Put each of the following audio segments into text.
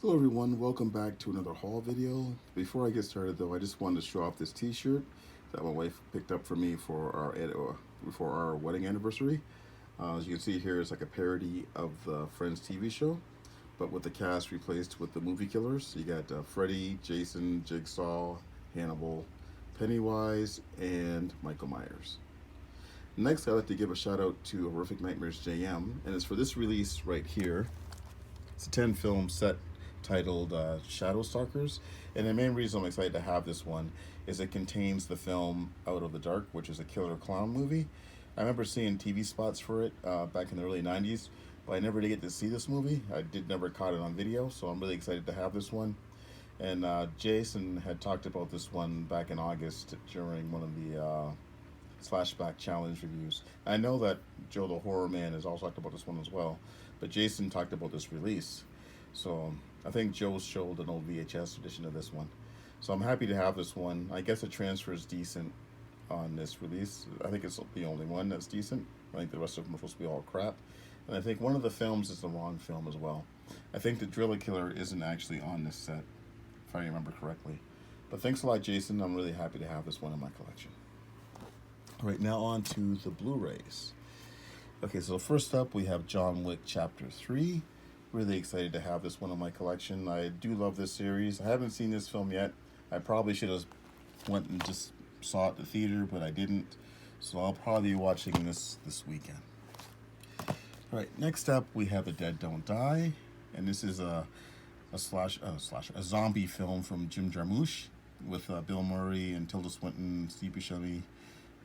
Hello everyone, welcome back to another haul video. Before I get started though, I just wanted to show off this t-shirt that my wife picked up for me for our wedding anniversary. As you can see here, it's like a parody of the Friends TV show, but with the cast replaced with the movie killers. So you got Freddy, Jason, Jigsaw, Hannibal, Pennywise, and Michael Myers. Next, I'd like to give a shout out to Horrific Nightmares JM, and it's for this release right here. It's a 10 film set titled Shadow Stalkers. And the main reason I'm excited to have this one is it contains the film Out of the Dark, which is a killer clown movie. I remember seeing TV spots for it back in the early 90s, but I never did get to see this movie. I did never caught it on video, so I'm really excited to have this one. And Jason had talked about this one back in August during one of the Slashback Challenge reviews. I know that Joe the Horror Man has also talked about this one as well, but Jason talked about this release. So I think Joe showed an old VHS edition of this one. So I'm happy to have this one. I guess the transfer is decent on this release. I think it's the only one that's decent. I think the rest of them are supposed to be all crap. And I think one of the films is the wrong film as well. I think the Driller Killer isn't actually on this set, if I remember correctly. But thanks a lot, Jason. I'm really happy to have this one in my collection. All right, now on to the Blu-Rays. Okay, so first up we have John Wick Chapter 3. Really excited to have this one in my collection. I do love this series. I haven't seen this film yet. I probably should have went and just saw it at the theater, but I didn't. So I'll probably be watching this weekend. All right, next up we have The Dead Don't Die, and this is a zombie film from Jim Jarmusch with Bill Murray and Tilda Swinton, Steve Buscemi,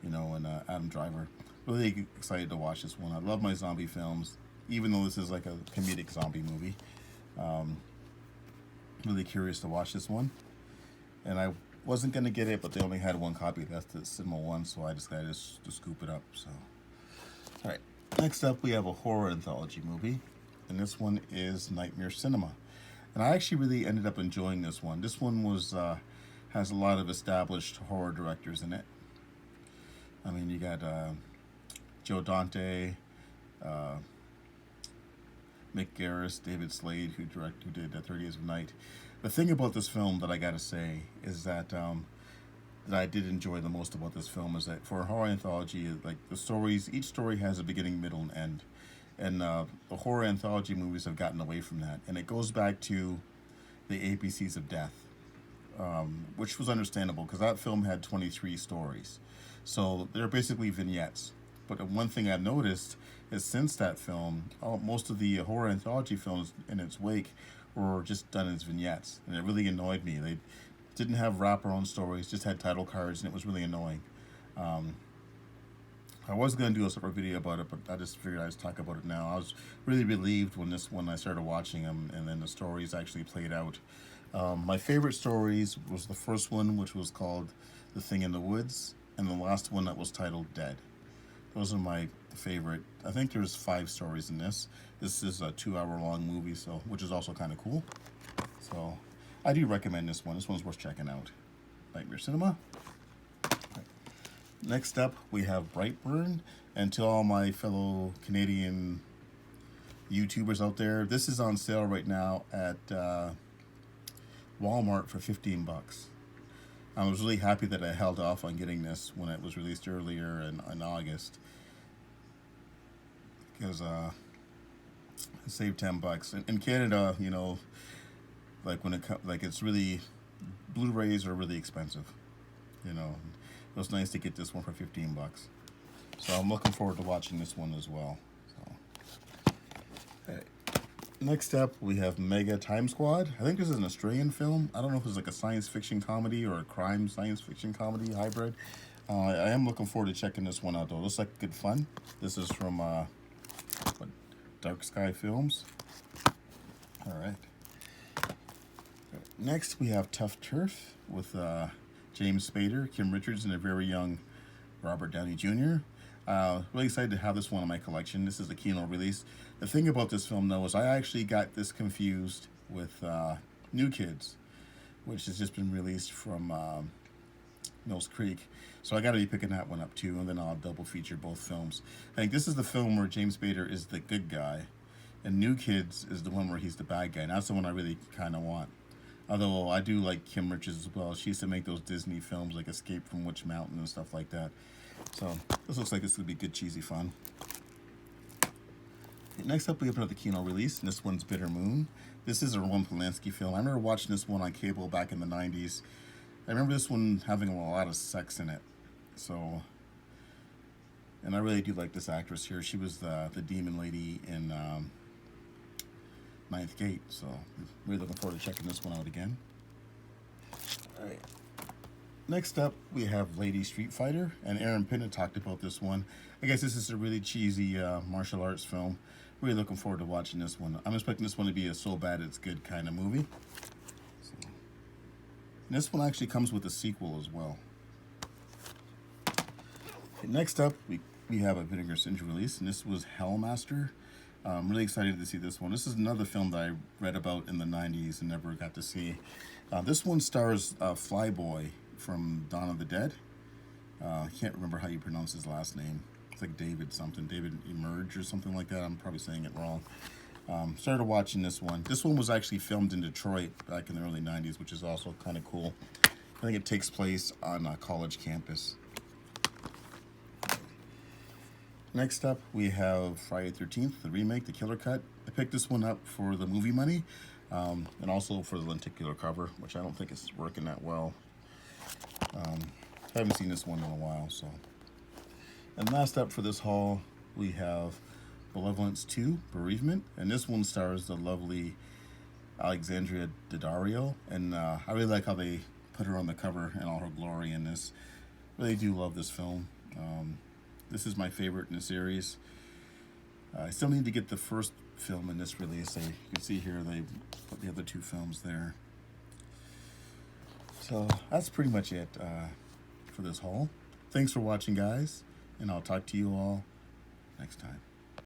and Adam Driver. Really excited to watch this one. I love my zombie films, even though this is like a comedic zombie movie. Really curious to watch this one. And I wasn't going to get it, but they only had one copy. That's the Cinema one, so I decided to scoop it up. So, all right. Next up, we have a horror anthology movie, and this one is Nightmare Cinema. And I actually really ended up enjoying this one. This one has a lot of established horror directors in it. I mean, you got Joe Dante, Mick Garris, David Slade, who did 30 Years of Night. The thing about this film that I gotta say is that I did enjoy the most about this film is that for a horror anthology, like the stories, each story has a beginning, middle, and end. And the horror anthology movies have gotten away from that. And it goes back to the ABCs of Death, which was understandable because that film had 23 stories. So they're basically vignettes. But one thing I've noticed is since that film, most of the horror anthology films in its wake were just done as vignettes. And it really annoyed me. They didn't have wraparound stories, just had title cards, and it was really annoying. I was going to do a separate video about it, but I just figured I'd just talk about it now. I was really relieved when I started watching them, and then the stories actually played out. My favorite stories was the first one, which was called The Thing in the Woods, and the last one that was titled Dead. Those are my favorite. I think there's 5 stories in this. This is a 2-hour-long movie, which is also kind of cool. So I do recommend this one. This one's worth checking out. Nightmare Cinema. Right. Next up, we have Brightburn. And to all my fellow Canadian YouTubers out there, this is on sale right now at Walmart for $15. I was really happy that I held off on getting this when it was released earlier in August, because I saved $10. In Canada, like it's really, Blu-Rays are really expensive. It was nice to get this one for $15. So I'm looking forward to watching this one as well. So. Next up, we have Mega Time Squad. I think this is an Australian film. I don't know if it's like a science fiction comedy or a crime science fiction comedy hybrid. I am looking forward to checking this one out, though. It looks like good fun. This is from Dark Sky Films. All right. Next, we have Tough Turf with James Spader, Kim Richards, and a very young Robert Downey Jr. Really excited to have this one in my collection. This is a Kino release. The thing about this film, though, is I actually got this confused with New Kids, which has just been released from Mills Creek. So I got to be picking that one up, too, and then I'll double feature both films. I think this is the film where James Spader is the good guy, And New Kids is the one where he's the bad guy. And that's the one I really kind of want. Although I do like Kim Richards as well. She used to make those Disney films like Escape from Witch Mountain and stuff like that. So this looks like it's going to be good, cheesy fun. Next up, we have another Kino release, and this one's Bitter Moon. This is a Roman Polanski film. I remember watching this one on cable back in the 90s. I remember this one having a lot of sex in it. So, and I really do like this actress here. She was the demon lady in Ninth Gate. So, really looking forward to checking this one out again. All right. Next up, we have Lady Street Fighter, and Aaron Pinna talked about this one. I guess this is a really cheesy martial arts film. Really looking forward to watching this one. I'm expecting this one to be a so bad it's good kind of movie. So, and this one actually comes with a sequel as well. Okay, next up, we have a Vinegar Syndrome release, and this was Hellmaster. I'm really excited to see this one. This is another film that I read about in the 90s and never got to see. This one stars Flyboy from Dawn of the Dead. I can't remember how you pronounce his last name. It's like David something, David Emerge or something like that. I'm probably saying it wrong. Started watching this one. This one was actually filmed in Detroit back in the early 90s, which is also kind of cool. I think it takes place on a college campus. Next up, we have Friday the 13th, the remake, the Killer Cut. I picked this one up for the movie money, and also for the lenticular cover, which I don't think is working that well. I haven't seen this one in a while, so. And last up for this haul, we have Malevolence II, Bereavement, and this one stars the lovely Alexandria Daddario, and I really like how they put her on the cover in all her glory in this. Really do love this film. This is my favorite in the series. I still need to get the first film in this release. You can see here they put the other two films there. So that's pretty much it for this haul. Thanks for watching, guys, and I'll talk to you all next time.